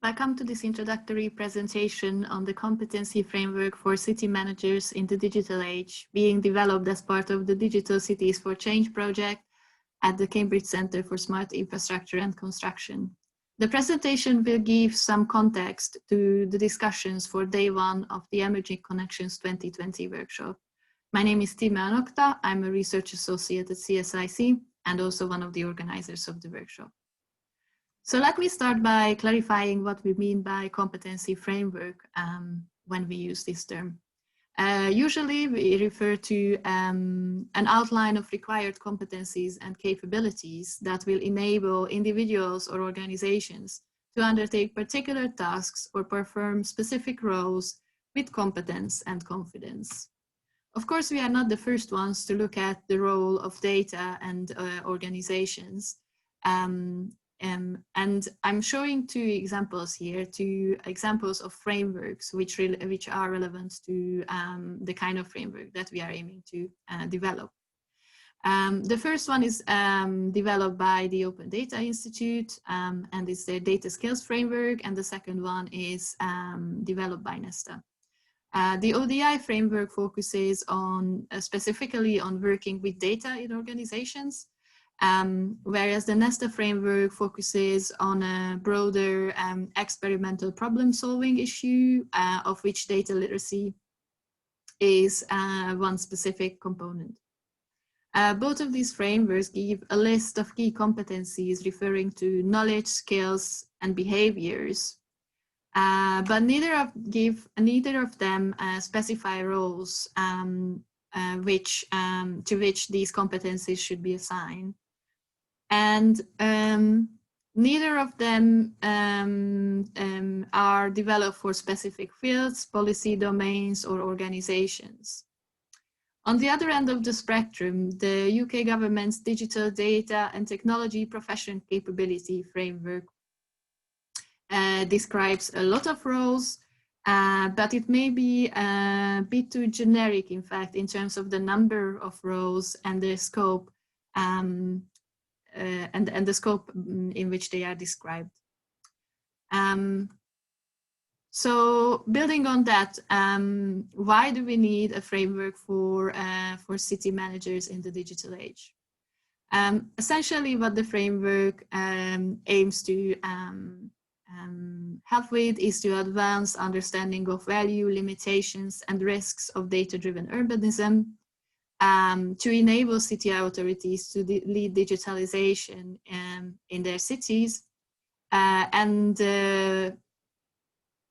Welcome to this introductory presentation on the competency framework for city managers in the digital age, being developed as part of the Digital Cities for Change project at the Cambridge Centre for Smart Infrastructure and Construction. The presentation will give some context to the discussions for day one of the Emerging Connections 2020 workshop. My name is Time Anokta. I'm a research associate at CSIC and also one of the organizers of the workshop. So let me start by clarifying what we mean by competency framework when we use this term. Usually we refer to an outline of required competencies and capabilities that will enable individuals or organizations to undertake particular tasks or perform specific roles with competence and confidence. Of course, we are not the first ones to look at the role of data and organizations. And I'm showing two examples here, two examples of frameworks which are relevant to the kind of framework that we are aiming to develop. The first one is developed by the Open Data Institute and it's the data skills framework, and the second one is developed by Nesta. The ODI framework focuses on specifically on working with data in organizations. Whereas the Nesta framework focuses on a broader experimental problem-solving issue, of which data literacy is one specific component. Both of these frameworks give a list of key competencies referring to knowledge, skills, and behaviors, but neither of them specify roles to which these competencies should be assigned. And neither of them are developed for specific fields, policy domains, or organizations. On the other end of the spectrum, the UK government's Digital Data and Technology Profession Capability Framework describes a lot of roles, but it may be a bit too generic, in fact, in terms of the number of roles and the scope and the scope in which they are described. So building on that, why do we need a framework for city managers in the digital age? Essentially what the framework aims to help with is to advance understanding of value, limitations, and risks of data-driven urbanism, to enable city authorities to lead digitalization in their cities, and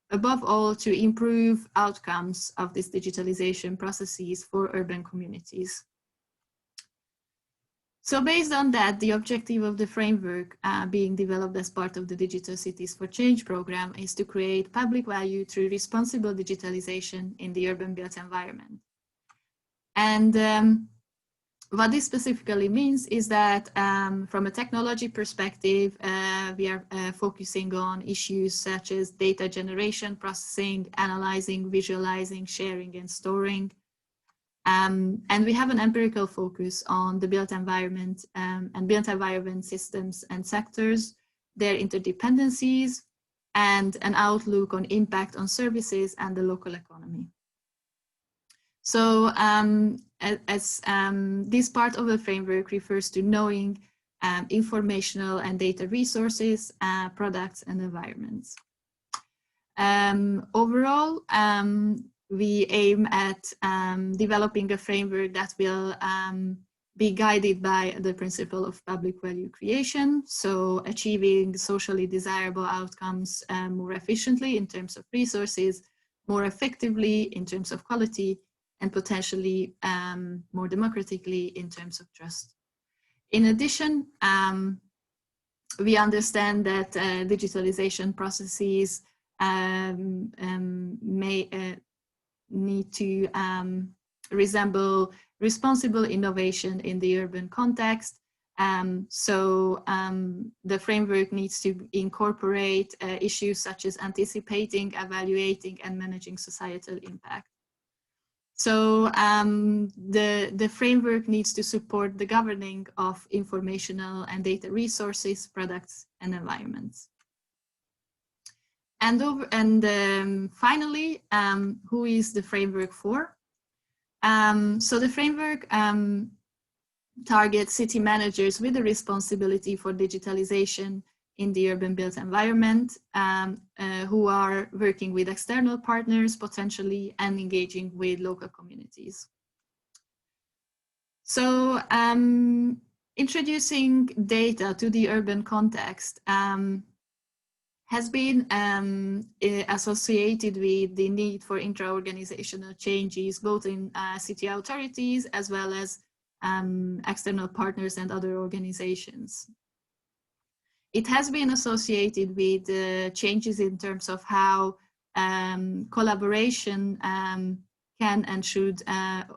above all, to improve outcomes of these digitalization processes for urban communities. So based on that, the objective of the framework being developed as part of the Digital Cities for Change program is to create public value through responsible digitalization in the urban built environment. And what this specifically means is that from a technology perspective, we are focusing on issues such as data generation, processing, analyzing, visualizing, sharing, and storing. And we have an empirical focus on the built environment and built environment systems and sectors, their interdependencies, and an outlook on impact on services and the local economy. So this part of the framework refers to knowing informational and data resources, products, and environments. Overall, we aim at developing a framework that will be guided by the principle of public value creation, so achieving socially desirable outcomes more efficiently in terms of resources, more effectively in terms of quality, and potentially more democratically in terms of trust. In addition, we understand that digitalization processes may need to resemble responsible innovation in the urban context. So the framework needs to incorporate issues such as anticipating, evaluating, and managing societal impact. So the framework needs to support the governing of informational and data resources, products, and environments. Finally, who is the framework for? So the framework targets city managers with the responsibility for digitalization in the urban built environment, who are working with external partners potentially and engaging with local communities. So introducing data to the urban context has been associated with the need for intra-organizational changes, both in city authorities as well as external partners and other organizations. It has been associated with changes in terms of how collaboration can and should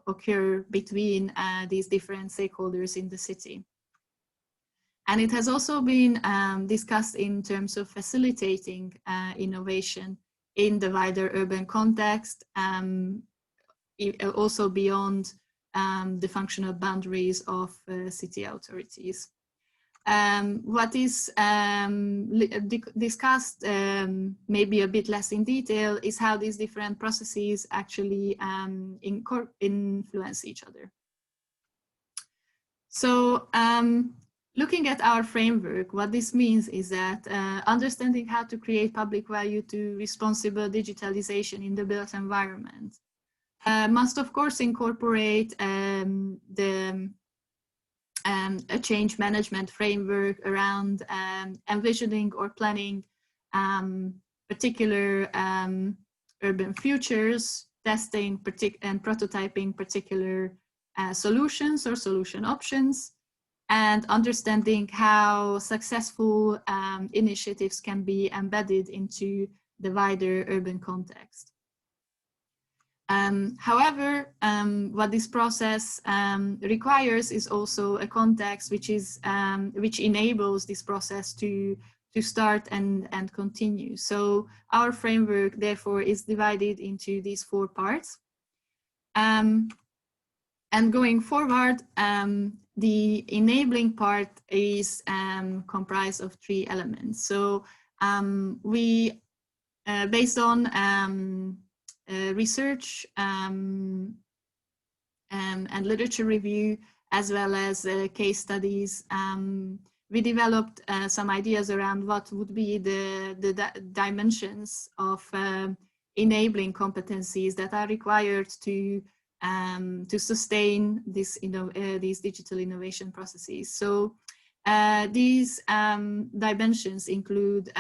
occur between these different stakeholders in the city. And it has also been discussed in terms of facilitating innovation in the wider urban context, also beyond the functional boundaries of city authorities. What is discussed maybe a bit less in detail is how these different processes actually influence each other. So looking at our framework, what this means is that understanding how to create public value to responsible digitalization in the built environment must of course incorporate a change management framework around envisioning or planning particular urban futures, testing and prototyping particular solutions or solution options, and understanding how successful initiatives can be embedded into the wider urban context. However, what this process requires is also a context which enables this process to start and continue. So our framework, therefore, is divided into these 4 parts. And going forward, the enabling part is comprised of 3 elements. So we, based on research and literature review, as well as case studies, we developed some ideas around what would be the dimensions of enabling competencies that are required to sustain this, these digital innovation processes. So these dimensions include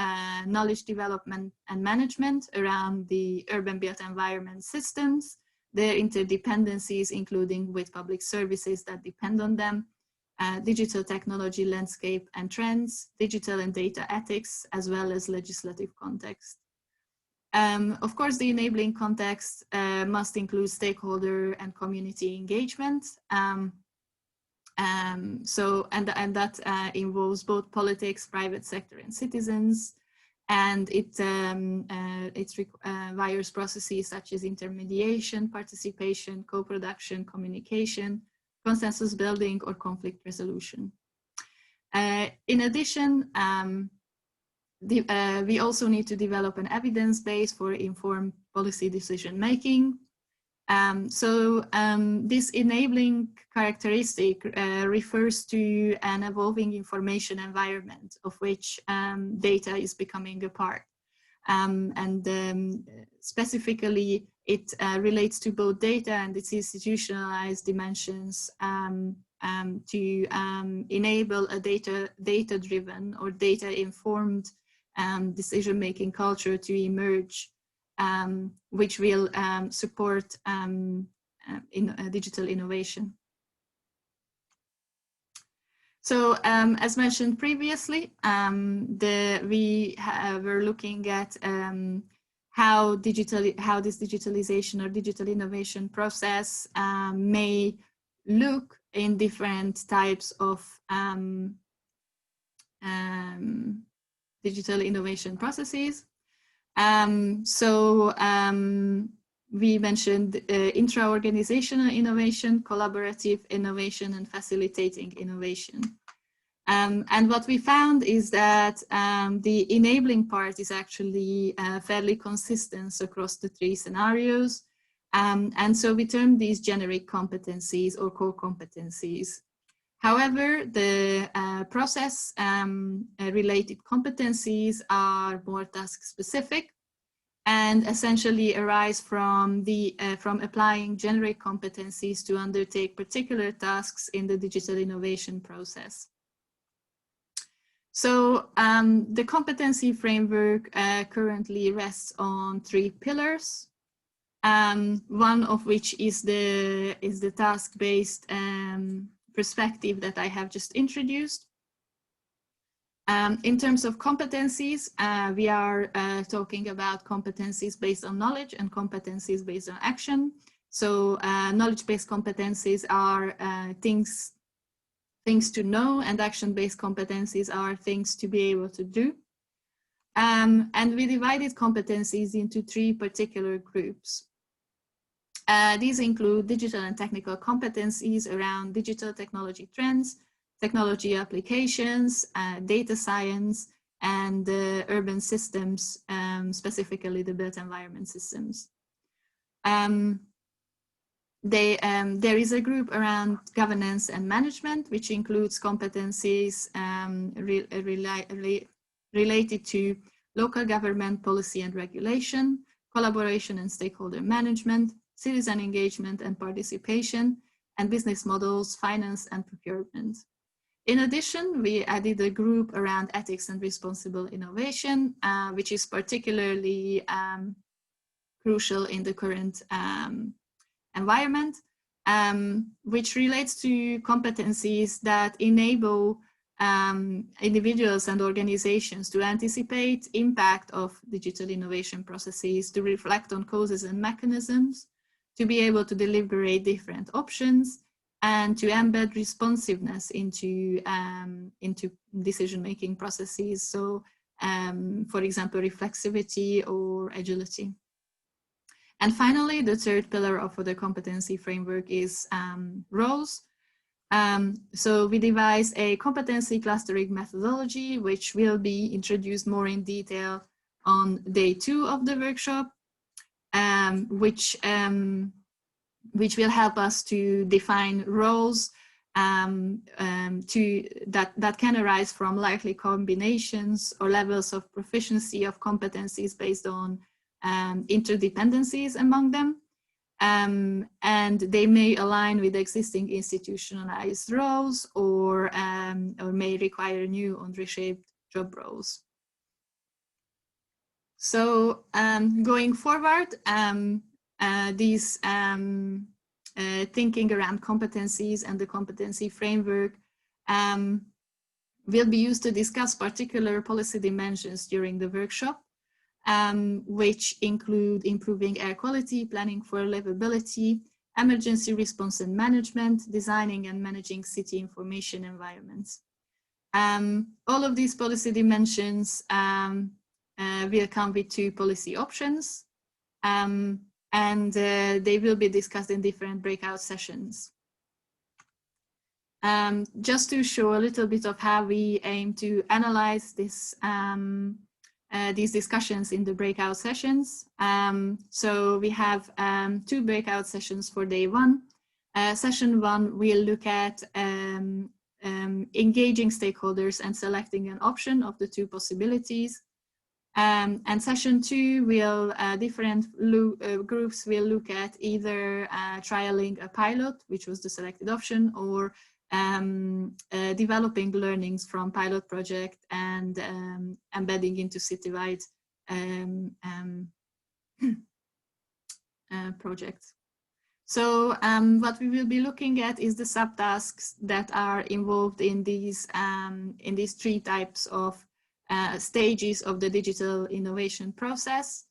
knowledge development and management around the urban built environment systems, their interdependencies, including with public services that depend on them, digital technology landscape and trends, digital and data ethics, as well as legislative context. Of course, the enabling context must include stakeholder and community engagement. And that involves both politics, private sector, and citizens, and it requires processes such as intermediation, participation, co-production, communication, consensus building, or conflict resolution. In addition, we also need to develop an evidence base for informed policy decision making. This enabling characteristic refers to an evolving information environment of which data is becoming a part. Specifically, it relates to both data and its institutionalized dimensions to enable a data-driven or data-informed decision-making culture to emerge, which will support digital innovation. So as mentioned previously, we were looking at how this digitalization or digital innovation process may look in different types of digital innovation processes. We mentioned intra-organizational innovation, collaborative innovation, and facilitating innovation. And what we found is that the enabling part is actually fairly consistent across the 3 scenarios. And so we term these generic competencies or core competencies. However, the process related competencies are more task specific and essentially arise from from applying generic competencies to undertake particular tasks in the digital innovation process. So the competency framework currently rests on 3 pillars. One of which is the task-based perspective that I have just introduced. In terms of competencies, we are talking about competencies based on knowledge and competencies based on action. So knowledge-based competencies are things to know, and action-based competencies are things to be able to do. And we divided competencies into 3 particular groups. These include digital and technical competencies around digital technology trends, technology applications, data science, and urban systems, specifically the built environment systems. There is a group around governance and management, which includes competencies related to local government policy and regulation, collaboration and stakeholder management, citizen engagement and participation, and business models, finance and procurement. In addition, we added a group around ethics and responsible innovation, which is particularly crucial in the current environment, which relates to competencies that enable individuals and organizations to anticipate impact of digital innovation processes, to reflect on causes and mechanisms, to be able to deliberate different options, and to embed responsiveness into decision-making processes. So, for example, reflexivity or agility. And finally, the 3rd pillar of the competency framework is roles. So we devised a competency clustering methodology, which will be introduced more in detail on day 2 of the workshop, which will help us to define roles that can arise from likely combinations or levels of proficiency of competencies based on interdependencies among them. And they may align with existing institutionalized roles or may require new and reshaped job roles. So going forward, these thinking around competencies and the competency framework will be used to discuss particular policy dimensions during the workshop, which include improving air quality, planning for livability, emergency response and management, designing and managing city information environments. All of these policy dimensions will come with 2 policy options, and they will be discussed in different breakout sessions. Just to show a little bit of how we aim to analyze this, these discussions in the breakout sessions. So we have 2 breakout sessions for day 1. Session 1 will look at engaging stakeholders and selecting an option of the 2 possibilities. And session 2 will, different groups will look at either trialing a pilot, which was the selected option, or developing learnings from pilot project and embedding into citywide projects. So what we will be looking at is the subtasks that are involved in these 3 types of stages of the digital innovation process,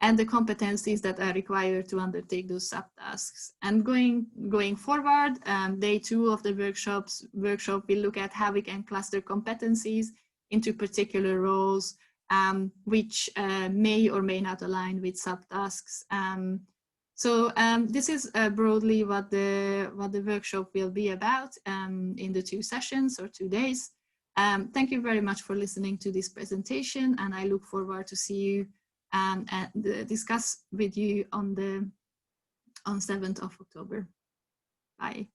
and the competencies that are required to undertake those subtasks. And going forward, day 2 of the workshop will look at how we can cluster competencies into particular roles, which may or may not align with subtasks. So this is broadly what the workshop will be about in the 2 sessions or 2 days. Thank you very much for listening to this presentation, and I look forward to see you and discuss with you on 7th of October. Bye.